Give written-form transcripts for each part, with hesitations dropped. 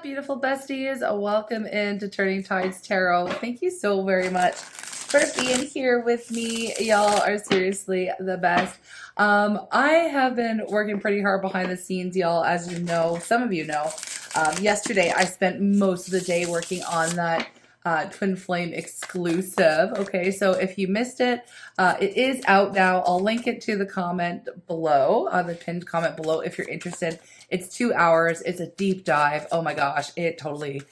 up, beautiful besties? Welcome into Turning Tides Tarot. Thank you so very much for being here with me. Y'all are seriously the best. I have been working pretty hard behind the scenes, y'all, as you know, some of you know. Yesterday, I spent most of the day working on that Twin Flame exclusive. Okay, so if you missed it, it is out now. I'll link it to the comment below, the pinned comment below if you're interested. It's 2 hours. It's a deep dive. Oh my gosh, it totally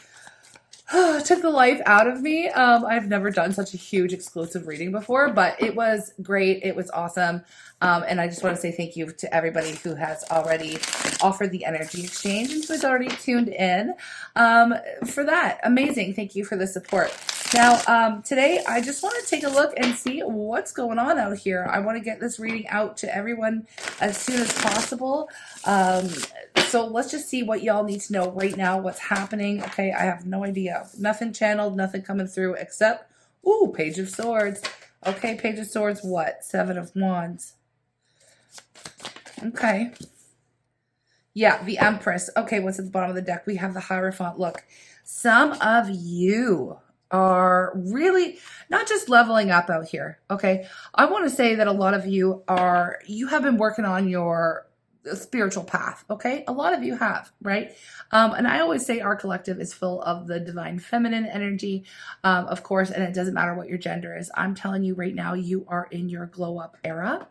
took the life out of me. I've never done such a huge exclusive reading before, but it was great. It was awesome. And I just want to say thank you to everybody who has already offered the energy exchange and who's already tuned in for that. Amazing. Thank you for the support. Now, today I just want to take a look and see what's going on out here. I want to get this reading out to everyone as soon as possible. So let's just see what y'all need to know right now, what's happening. Okay, I have no idea. Nothing channeled, nothing coming through except, ooh, Page of Swords. Okay, Page of Swords, what? Seven of Wands. Okay. Yeah, the Empress. Okay, what's at the bottom of the deck? We have the Hierophant. Look, some of you are really not just leveling up out here. Okay, I want to say that a lot of you have been working on your spiritual path. Okay, a lot of you have, right? And I always say our collective is full of the divine feminine energy, of course, and it doesn't matter what your gender is. I'm telling you right now, you are in your glow up era.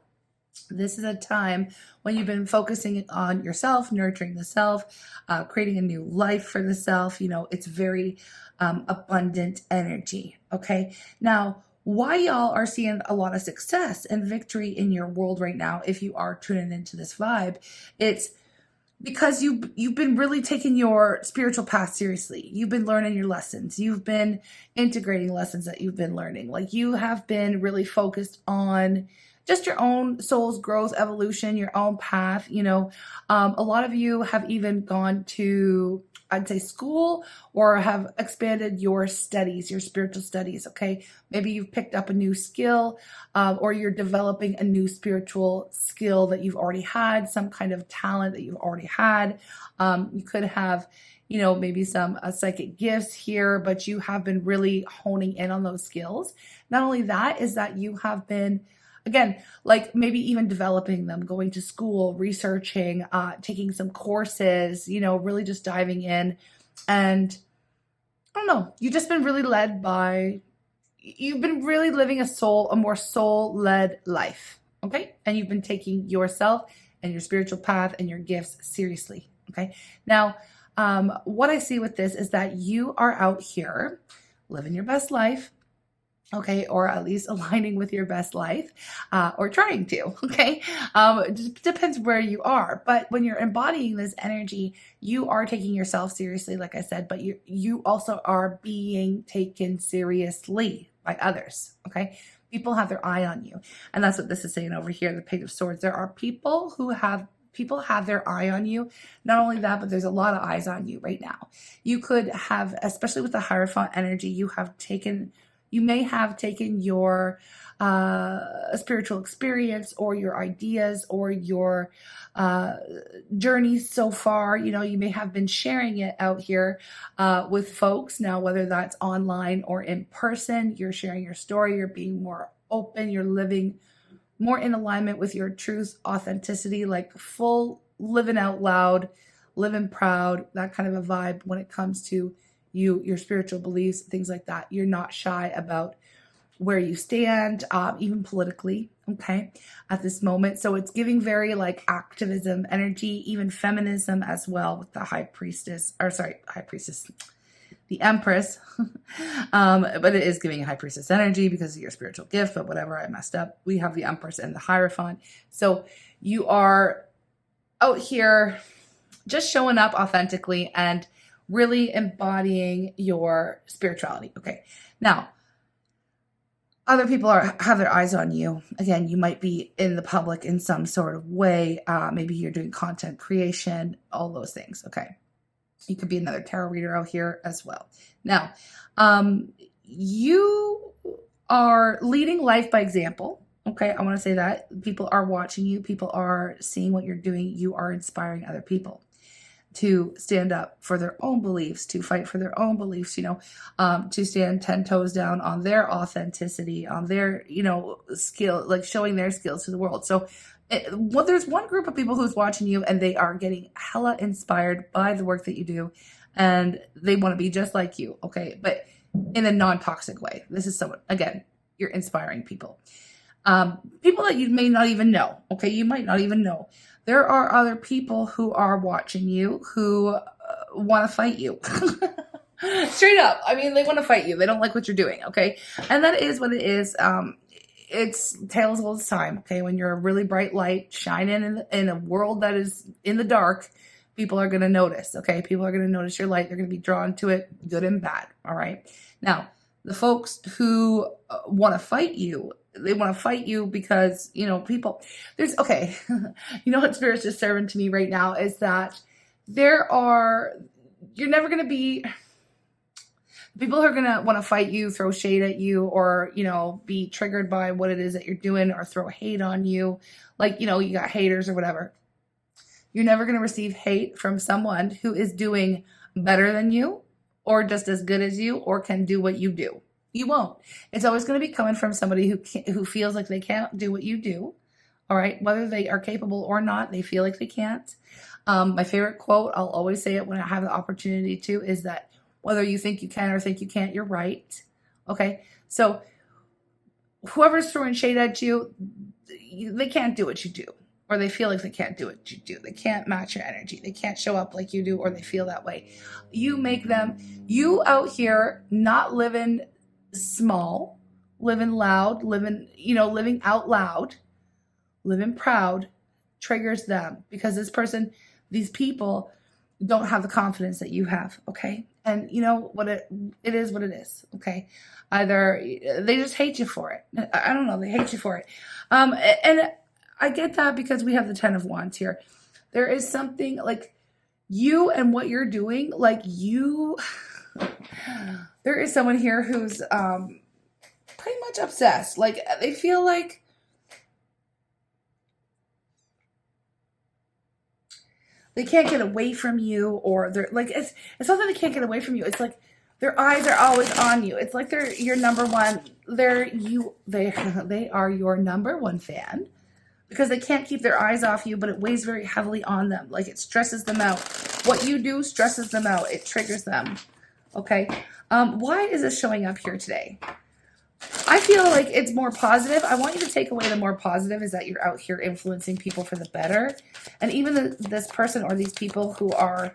This is a time when you've been focusing on yourself, nurturing the self, creating a new life for the self. You know, it's very abundant energy. Okay, now why y'all are seeing a lot of success and victory in your world right now, if you are tuning into this vibe, it's because you've been really taking your spiritual path seriously. You've been learning your lessons. You've been integrating lessons that you've been learning. Like, you have been really focused on just your own soul's growth, evolution, your own path. You know, a lot of you have even gone to, I'd say, school, or have expanded your studies, your spiritual studies. Okay, maybe you've picked up a new skill, or you're developing a new spiritual skill that you've already had, some kind of talent that you've already had. You could have, you know, maybe some psychic gifts here, but you have been really honing in on those skills. Not only that, is that you have been, again, like maybe even developing them, going to school, researching, taking some courses, you know, really just diving in. And I don't know, you've just been really led by, you've been really living a more soul-led life, okay? And you've been taking yourself and your spiritual path and your gifts seriously, okay? Now, what I see with this is that you are out here living your best life, okay, or at least aligning with your best life, or trying to, okay? It just depends where you are. But when you're embodying this energy, you are taking yourself seriously, like I said, but you also are being taken seriously by others, okay? People have their eye on you. And that's what this is saying over here, the Page of Swords. There are people have their eye on you. Not only that, but there's a lot of eyes on you right now. You could have, especially with the Hierophant energy, you may have taken your spiritual experience, or your ideas, or your journey so far. You know, you may have been sharing it out here with folks. Now, whether that's online or in person, you're sharing your story, you're being more open, you're living more in alignment with your truth, authenticity, like full living out loud, living proud, that kind of a vibe when it comes to your spiritual beliefs, things like that. You're not shy about where you stand, even politically, okay, at this moment. So it's giving very like activism energy, even feminism as well, with the the Empress. But it is giving High Priestess energy because of your spiritual gift, but whatever, I messed up. We have the Empress and the Hierophant. So you are out here just showing up authentically and really embodying your spirituality. Okay, now other people have their eyes on you. Again, you might be in the public in some sort of way. Maybe you're doing content creation, all those things. Okay, you could be another tarot reader out here as well. Now, you are leading life by example. Okay, I want to say that people are watching you. People are seeing what you're doing. You are inspiring other people. to stand up for their own beliefs, to fight for their own beliefs, to stand 10 toes down on their authenticity, on their, skill, like showing their skills to the world. So there's one group of people who's watching you and they are getting hella inspired by the work that you do and they want to be just like you. Okay. But in a non-toxic way. This is someone, again, you're inspiring people. People that you may not even know. Okay. You might not even know. There are other people who are watching you who want to fight you. Straight up. I mean, they want to fight you. They don't like what you're doing. Okay. And that is what it is. It's tales all the time. Okay. When you're a really bright light shining in a world that is in the dark, people are going to notice. Okay. People are going to notice your light. They're going to be drawn to it, good and bad. All right. Now, the folks who want to fight you, they want to fight you because, people, okay. What Spirit's just serving to me right now is that you're never going to be, people who are going to want to fight you, throw shade at you, or, be triggered by what it is that you're doing or throw hate on you. Like, you got haters or whatever. You're never going to receive hate from someone who is doing better than you or just as good as you or can do what you do. You won't. It's always going to be coming from somebody who feels like they can't do what you do. All right. Whether they are capable or not, they feel like they can't. My favorite quote, I'll always say it when I have the opportunity to, is that whether you think you can or think you can't, you're right. Okay. So whoever's throwing shade at you, they can't do what you do. Or they feel like they can't do what you do. They can't match your energy. They can't show up like you do, or they feel that way. You out here not living small, living loud, living out loud, living proud, triggers them because these people don't have the confidence that you have. Okay. And what it is what it is. Okay. Either they just hate you for it. I don't know. They hate you for it. And I get that because we have the 10 of Wands here. There is something like you and what you're doing, like there is someone here who's pretty much obsessed. Like they feel like they can't get away from you, or they're like, it's not that they can't get away from you. It's like their eyes are always on you. It's like they're your number one. They are your number one fan. Because they can't keep their eyes off you, but it weighs very heavily on them. Like it stresses them out. What you do stresses them out. It triggers them. Okay. Why is this showing up here today? I feel like it's more positive. I want you to take away the more positive is that you're out here influencing people for the better. And even this person or these people who are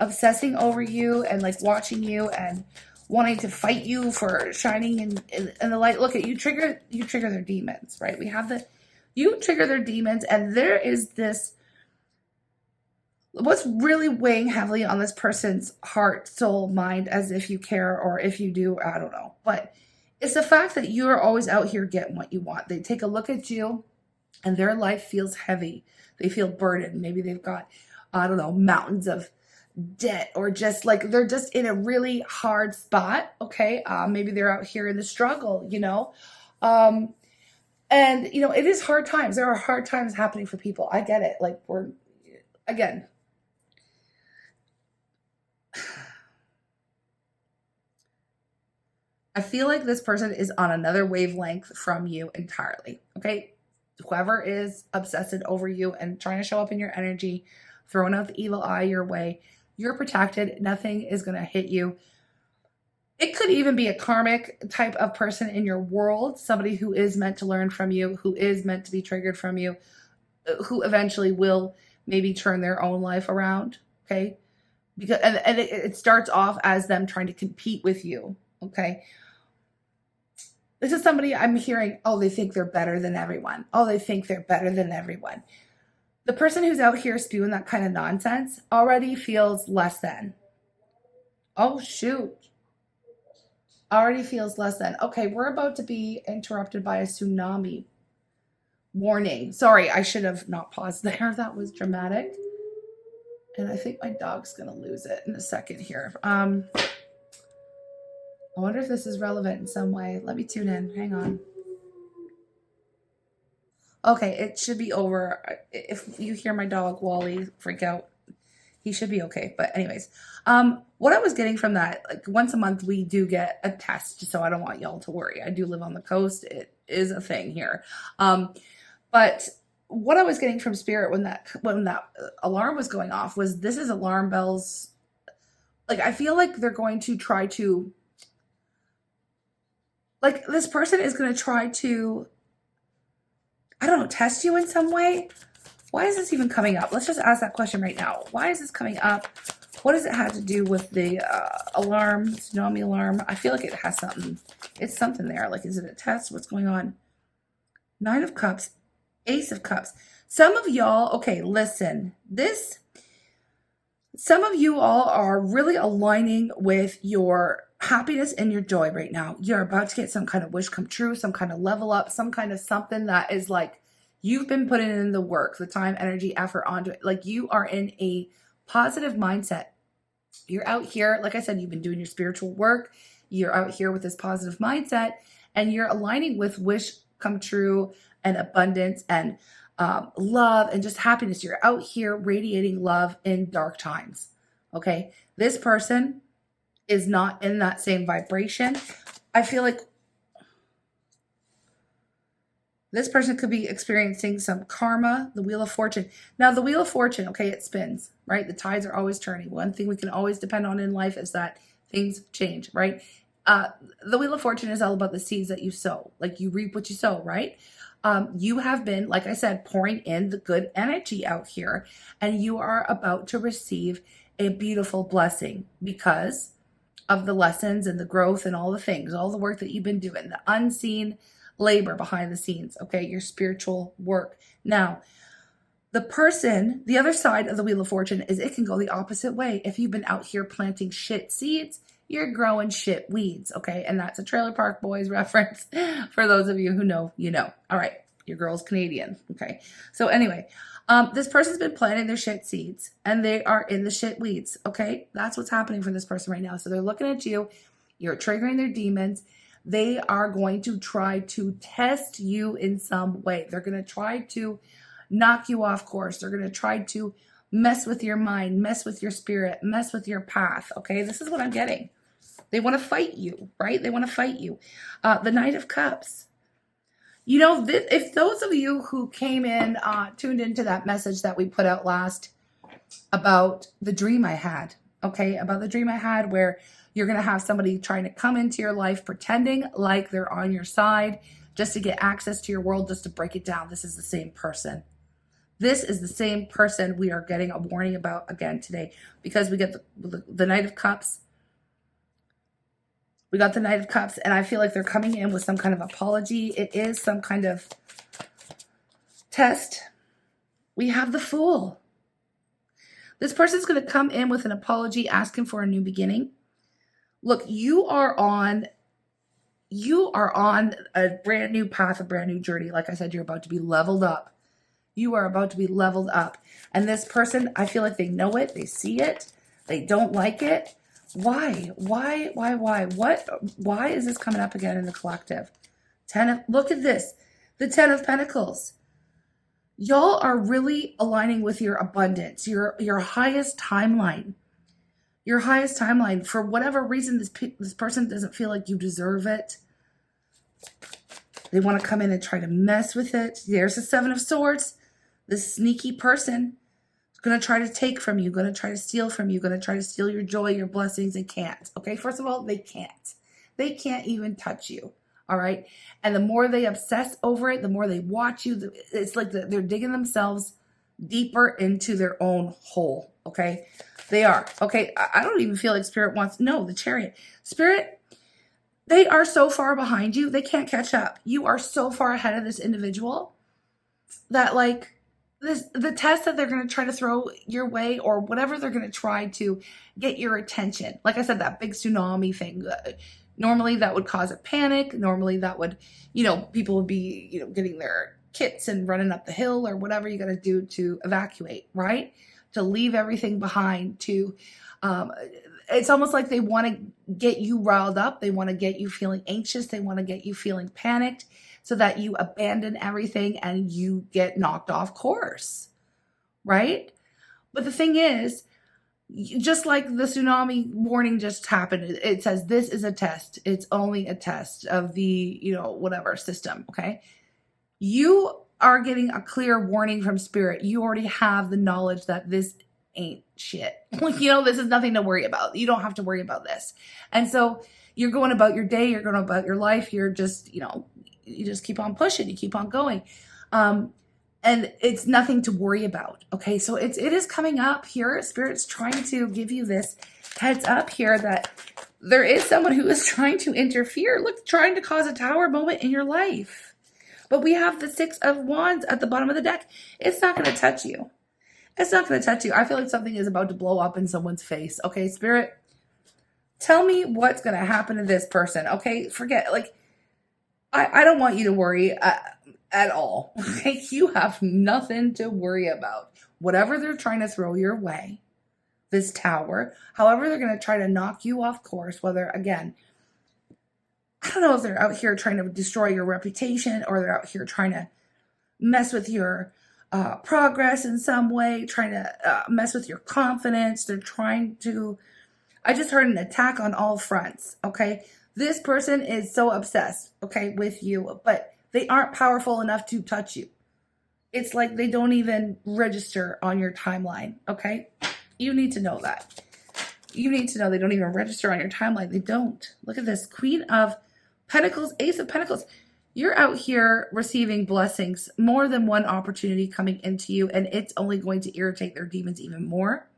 obsessing over you and like watching you and wanting to fight you for shining in the light. Look at you trigger their demons, right? You trigger their demons, and there is this, what's really weighing heavily on this person's heart, soul, mind, as if you care or if you do, I don't know. But it's the fact that you're always out here getting what you want. They take a look at you and their life feels heavy. They feel burdened. Maybe they've got, I don't know, mountains of debt or just like they're just in a really hard spot. Okay. Maybe they're out here in the struggle, And, it is hard times. There are hard times happening for people. I get it. Like again, I feel like this person is on another wavelength from you entirely. Okay. Whoever is obsessed over you and trying to show up in your energy, throwing out the evil eye your way, you're protected. Nothing is going to hit you. It could even be a karmic type of person in your world, somebody who is meant to learn from you, who is meant to be triggered from you, who eventually will maybe turn their own life around, okay? Because and it starts off as them trying to compete with you, okay? This is somebody I'm hearing, oh, they think they're better than everyone. Oh, they think they're better than everyone. The person who's out here spewing that kind of nonsense already feels less than. Oh, shoot. Already feels less than. Okay, we're about to be interrupted by a tsunami. Warning. Sorry, I should have not paused there. That was dramatic. And I think my dog's going to lose it in a second here. I wonder if this is relevant in some way. Let me tune in. Hang on. Okay, it should be over. If you hear my dog, Wally, freak out. he should be okay. But anyways, what I was getting from that, like once a month we do get a test, so I don't want y'all to worry. I do live on the coast. It is a thing here. But what I was getting from spirit when that alarm was going off was, this is alarm bells. Like, I feel like they're going to try to, like, this person is going to try to, I don't know, test you in some way. Why is this even coming up? Let's just ask that question right now. Why is this coming up? What does it have to do with the alarm, tsunami alarm? I feel like it has something. It's something there. Like, is it a test? What's going on? Nine of Cups, Ace of Cups. Some of y'all, okay, listen. Some of you all are really aligning with your happiness and your joy right now. You're about to get some kind of wish come true, some kind of level up, some kind of something that is like, you've been putting in the work, the time, energy, effort onto it. Like, you are in a positive mindset. You're out here, like I said, you've been doing your spiritual work. You're out here with this positive mindset, and you're aligning with wish come true and abundance and love and just happiness. You're out here radiating love in dark times. Okay. This person is not in that same vibration. I feel like this person could be experiencing some karma, the Wheel of Fortune. Now, the Wheel of Fortune, okay, it spins, right? The tides are always turning. One thing we can always depend on in life is that things change, right? The Wheel of Fortune is all about the seeds that you sow. Like, you reap what you sow, right? You have been, like I said, pouring in the good energy out here, and you are about to receive a beautiful blessing because of the lessons and the growth and all the things, all the work that you've been doing, the unseen labor behind the scenes, okay, your spiritual work. Now, the other side of the Wheel of Fortune is it can go the opposite way. If you've been out here planting shit seeds, you're growing shit weeds, okay? And that's a Trailer Park Boys reference. For those of you who know, you know. All right, your girl's Canadian, okay? So anyway, this person's been planting their shit seeds, and they are in the shit weeds, okay? That's what's happening for this person right now. So they're looking at you. You're triggering their demons. They are going to try to test you in some way. They're going to try to knock you off course. They're going to try to mess with your mind, mess with your spirit, mess with your path, okay? This is what I'm getting. They want to fight you, right? They want to fight you. The Knight of Cups. You know, if those of you who came in, tuned into that message that we put out last about the dream I had, okay? About the dream I had where you're going to have somebody trying to come into your life pretending like they're on your side just to get access to your world, just to break it down. This is the same person. This is the same person we are getting a warning about again today, because we get the Knight of Cups. We got the Knight of Cups, and I feel like they're coming in with some kind of apology. It is some kind of test. We have the Fool. This person's going to come in with an apology, asking for a new beginning. Look, you are on a brand new path, a brand new journey. Like I said, you're about to be leveled up. You are about to be leveled up. And this person, I feel like they know it. They see it. They don't like it. Why? Why is this coming up again in the collective? Look at this. The 10 of Pentacles. Y'all are really aligning with your abundance, your highest timeline. Your highest timeline. For whatever reason, this person doesn't feel like you deserve it. They want to come in and try to mess with it. There's the 7 of Swords. This sneaky person is going to try to take from you, going to try to steal from you, going to try to steal your joy, your blessings. They can't. Okay, first of all, they can't. They can't even touch you. All right. And the more they obsess over it, the more they watch you. It's like they're digging themselves deeper into their own hole. Okay. They are. Okay. I don't even feel like Spirit wants, no, the Chariot. Spirit, they are so far behind you. They can't catch up. You are so far ahead of this individual that, like, the test that they're going to try to throw your way, or whatever they're going to try to get your attention. Like I said, that big tsunami thing, normally that would cause a panic. Normally that would, people would be, getting their kits and running up the hill or whatever you got to do to evacuate, right? To leave everything behind, it's almost like they want to get you riled up. They want to get you feeling anxious. They want to get you feeling panicked so that you abandon everything and you get knocked off course, right? But the thing is, Just like the tsunami warning just happened, it says this is a test. It's only a test of the, whatever system. Okay. You are getting a clear warning from spirit. You already have the knowledge that this ain't shit. This is nothing to worry about. You don't have to worry about this. And so you're going about your day, you're going about your life. You're just, you just keep on pushing, you keep on going. And it's nothing to worry about. Okay. So it is coming up here. Spirit's trying to give you this heads up here that there is someone who is trying to interfere. Look, trying to cause a tower moment in your life. But we have the 6 of Wands at the bottom of the deck. It's not going to touch you. It's not going to touch you. I feel like something is about to blow up in someone's face. Okay, Spirit, tell me what's going to happen to this person. Okay, forget, I don't want you to worry at all. Okay, you have nothing to worry about. Whatever they're trying to throw your way, this tower, however they're going to try to knock you off course, whether, again, I don't know if they're out here trying to destroy your reputation or they're out here trying to mess with your progress in some way, trying to mess with your confidence. They're trying to, I just heard an attack on all fronts, okay? This person is so obsessed, okay, with you, but they aren't powerful enough to touch you. It's like they don't even register on your timeline, okay? You need to know that. You need to know they don't even register on your timeline. They don't. Look at this. Queen of Pentacles, Ace of Pentacles. You're out here receiving blessings, more than one opportunity coming into you, and it's only going to irritate their demons even more.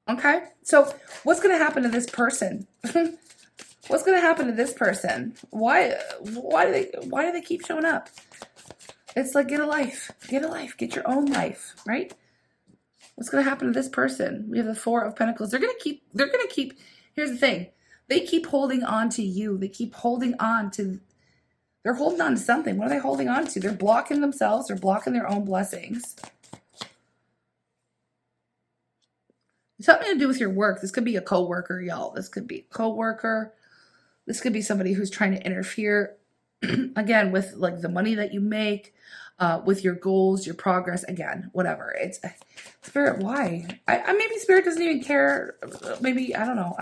Okay? So what's going to happen to this person? What's going to happen to this person? Why do they keep showing up? It's like, get a life. Get a life. Get your own life, right? What's going to happen to this person? We have the 4 of Pentacles. They're going to keep, here's the thing. They keep holding on to you. They keep holding on to, they're holding on to something. What are they holding on to? They're blocking themselves. They're blocking their own blessings. Something to do with your work. This could be a coworker, y'all. This could be a coworker. This could be somebody who's trying to interfere, again, with like the money that you make, with your goals, your progress, again, whatever. It's Spirit, why? Maybe Spirit doesn't even care. Maybe, I don't know.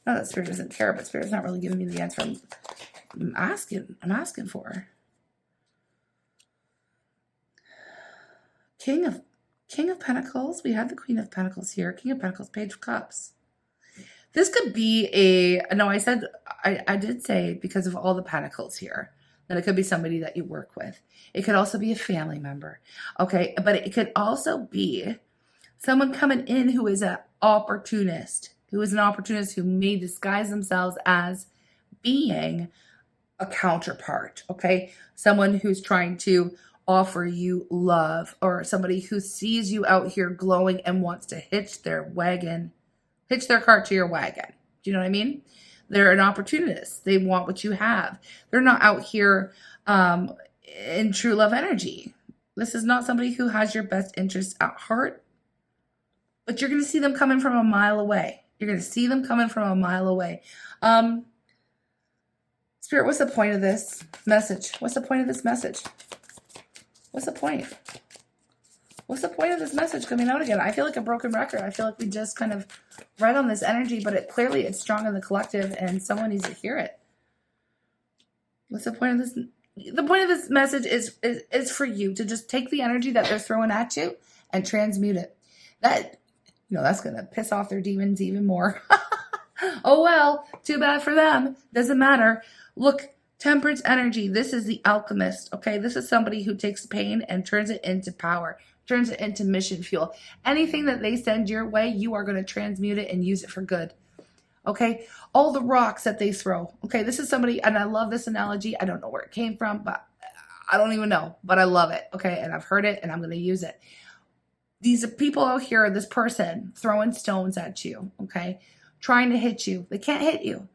Not that Spirit doesn't care, but Spirit's not really giving me the answer I'm asking for. King of Pentacles. We have the Queen of Pentacles here. King of Pentacles, Page of Cups. This could be I did say because of all the Pentacles here, that it could be somebody that you work with. It could also be a family member. Okay, but it could also be someone coming in who is an opportunist. Who may disguise themselves as being a counterpart, okay? Someone who's trying to offer you love, or somebody who sees you out here glowing and wants to hitch their cart to your wagon. Do you know what I mean? They're an opportunist. They want what you have. They're not out here in true love energy. This is not somebody who has your best interests at heart, but you're going to see them coming from a mile away. You're going to see them coming from a mile away. Spirit, what's the point of this message? What's the point of this message? What's the point? What's the point of this message coming out again? I feel like a broken record. I feel like we just kind of read on this energy, but it's strong in the collective and someone needs to hear it. What's the point of this? The point of this message is for you to just take the energy that they're throwing at you and transmute it. That's going to piss off their demons even more. Oh, well, too bad for them. Doesn't matter. Look, Temperance energy. This is the alchemist. Okay. This is somebody who takes pain and turns it into power, turns it into mission fuel. Anything that they send your way, you are going to transmute it and use it for good. Okay. All the rocks that they throw. Okay. This is somebody, and I love this analogy. I don't know where it came from, but I don't even know, but I love it. Okay. And I've heard it and I'm going to use it. These are people out here, this person throwing stones at you. Okay. Trying to hit you. They can't hit you.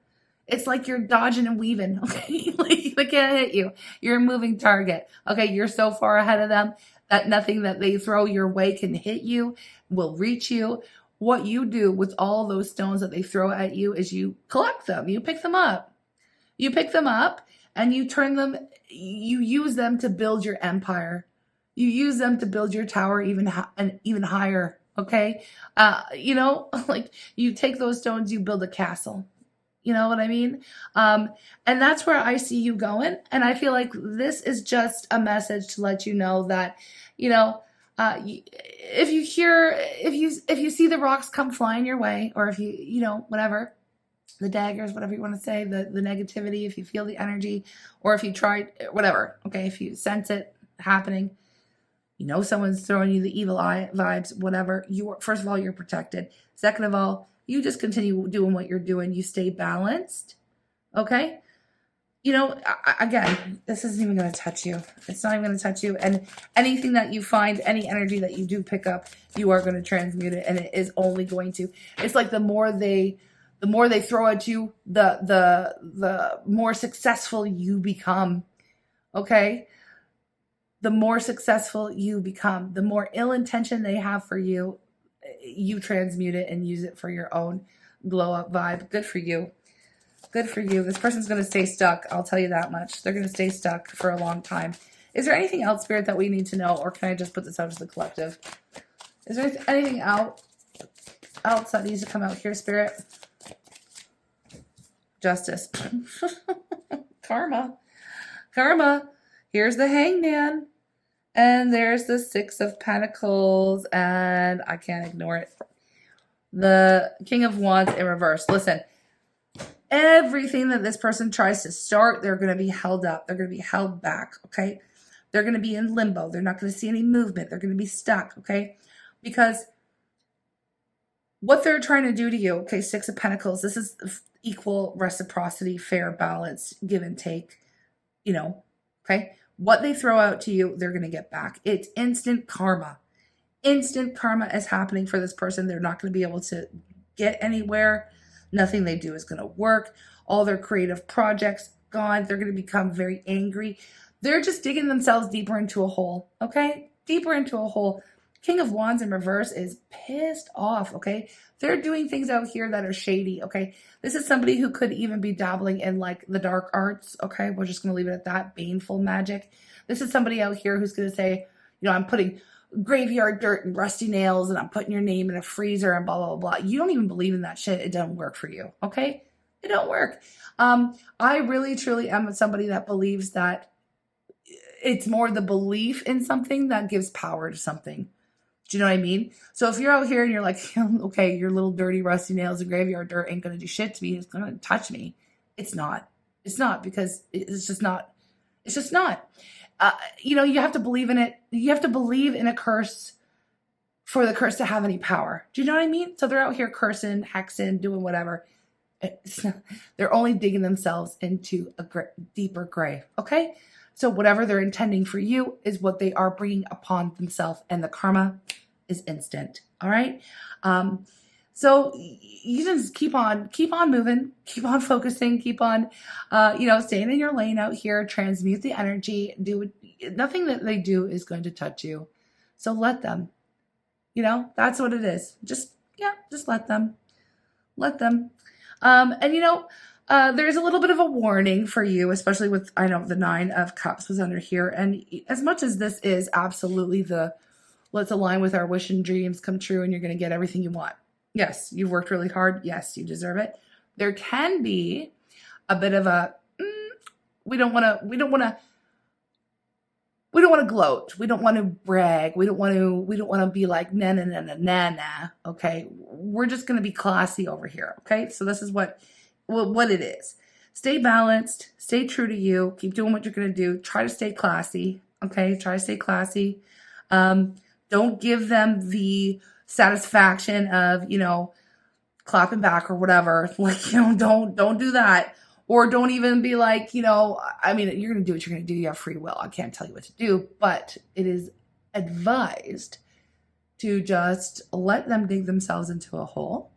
It's like you're dodging and weaving. Okay. Like they can't hit you. You're a moving target. Okay. You're so far ahead of them that nothing that they throw your way can hit you, will reach you. What you do with all those stones that they throw at you is you collect them. You pick them up. You pick them up and you turn them, you use them to build your empire. You use them to build your tower even higher. Okay. Like you take those stones, you build a castle. You know what I mean? And that's where I see you going. And I feel like this is just a message to let you know that, if you see the rocks come flying your way, or if whatever, the daggers, whatever you want to say, the negativity, if you feel the energy, or if you try, whatever, okay, if you sense it happening, someone's throwing you the evil eye vibes, whatever, first of all, you're protected. Second of all, you just continue doing what you're doing. You stay balanced. Okay. Again, this isn't even going to touch you. It's not even going to touch you. And anything that you find, any energy that you do pick up, you are going to transmute it. And it is only going to, it's like the more they throw at you, the more successful you become. Okay. The more successful you become, the more ill intention they have for you, you transmute it and use it for your own glow up vibe. Good for you. Good for you. This person's going to stay stuck. I'll tell you that much. They're going to stay stuck for a long time. Is there anything else, Spirit, that we need to know? Or can I just put this out to the collective? Is there anything else that needs to come out here, Spirit? Justice. Karma. Here's the Hangman. And there's the Six of Pentacles. And I can't ignore it. The King of Wands in reverse. Listen. Everything that this person tries to start, they're going to be held up. They're going to be held back, okay? They're going to be in limbo. They're not going to see any movement. They're going to be stuck, okay? Because what they're trying to do to you, okay, Six of Pentacles, this is equal reciprocity, fair balance, give and take, okay? What they throw out to you, they're going to get back. It's instant karma. Instant karma is happening for this person. They're not going to be able to get anywhere. Nothing they do is going to work. All their creative projects gone. They're going to become very angry. They're just digging themselves deeper into a hole, okay? Deeper into a hole. King of Wands in reverse is pissed off, okay? They're doing things out here that are shady, okay? This is somebody who could even be dabbling in like the dark arts, okay? We're just going to leave it at that. Baneful magic. This is somebody out here who's going to say, I'm putting graveyard dirt and rusty nails and I'm putting your name in a freezer and blah, blah, blah. You don't even believe in that shit. It doesn't work for you. Okay. It don't work. I really, truly am somebody that believes that it's more the belief in something that gives power to something. Do you know what I mean? So if you're out here and you're like, okay, your little dirty rusty nails and graveyard dirt ain't going to do shit to me. It's going to touch me. It's not because it's just not. You have to believe in it. You have to believe in a curse for the curse to have any power. Do you know what I mean? So they're out here cursing, hexing, doing whatever. They're only digging themselves into a deeper grave. Okay? So whatever they're intending for you is what they are bringing upon themselves. And the karma is instant. All right? So you just keep on moving, keep on focusing, keep on, staying in your lane out here, transmute the energy, nothing that they do is going to touch you. So let them, that's what it is. Just let them, there's a little bit of a warning for you, especially with, the Nine of Cups was under here. And as much as this is absolutely let's align with our wish and dreams come true and you're going to get everything you want. Yes, you've worked really hard. Yes, you deserve it. There can be a bit of a, we don't want to gloat. We don't want to brag. We don't want to be like, nah. Okay. We're just going to be classy over here. Okay. So this is what it is. Stay balanced, stay true to you, keep doing what you're going to do. Try to stay classy. Okay. Try to stay classy. Don't give them the satisfaction of, clapping back or whatever. Like, don't do that. Or don't even be like, you're going to do what you're going to do. You have free will. I can't tell you what to do, but it is advised to just let them dig themselves into a hole.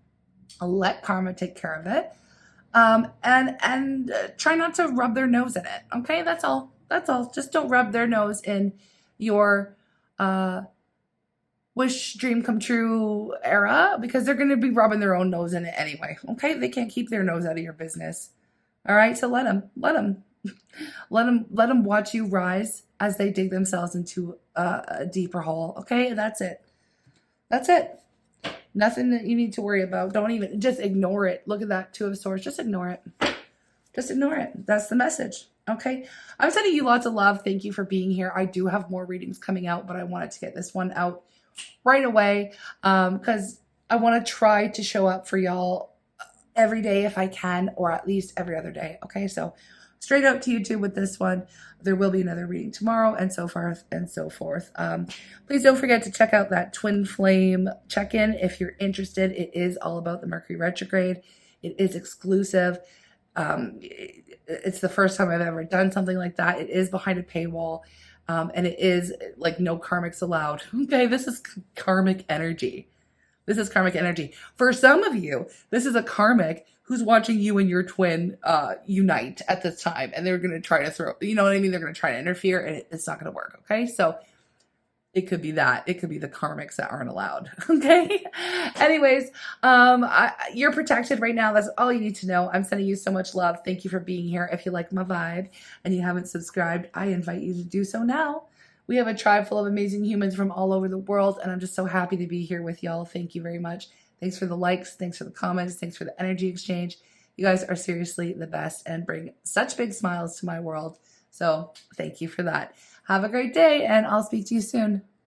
Let karma take care of it. And try not to rub their nose in it. Okay. That's all. Just don't rub their nose in your, wish dream come true era, because they're going to be rubbing their own nose in it anyway. Okay. They can't keep their nose out of your business. All right. So let them watch you rise as they dig themselves into a deeper hole. Okay. That's it. Nothing that you need to worry about. Don't even, just ignore it. Look at that Two of Swords. Just ignore it. Just ignore it. That's the message. Okay. I'm sending you lots of love. Thank you for being here. I do have more readings coming out, but I wanted to get this one out right away because I want to try to show up for y'all every day if I can, or at least every other day. Okay. So straight out to YouTube with this one. There will be another reading tomorrow, and so forth and so forth. Please don't forget to check out that twin flame check-in if you're interested. It is all about the Mercury retrograde. It is exclusive. It's the first time I've ever done something like that. It is behind a paywall, and it is like no karmics allowed. Okay, this is karmic energy. This is karmic energy. For some of you, this is a karmic who's watching you and your twin unite at this time, and they're going to try to throw, you know what I mean? They're going to try to interfere, and it's not going to work, okay? So it could be that. It could be the karmics that aren't allowed, okay? Anyways, you're protected right now. That's all you need to know. I'm sending you so much love. Thank you for being here. If you like my vibe and you haven't subscribed, I invite you to do so now. We have a tribe full of amazing humans from all over the world, and I'm just so happy to be here with y'all. Thank you very much. Thanks for the likes. Thanks for the comments. Thanks for the energy exchange. You guys are seriously the best and bring such big smiles to my world. So thank you for that. Have a great day, and I'll speak to you soon.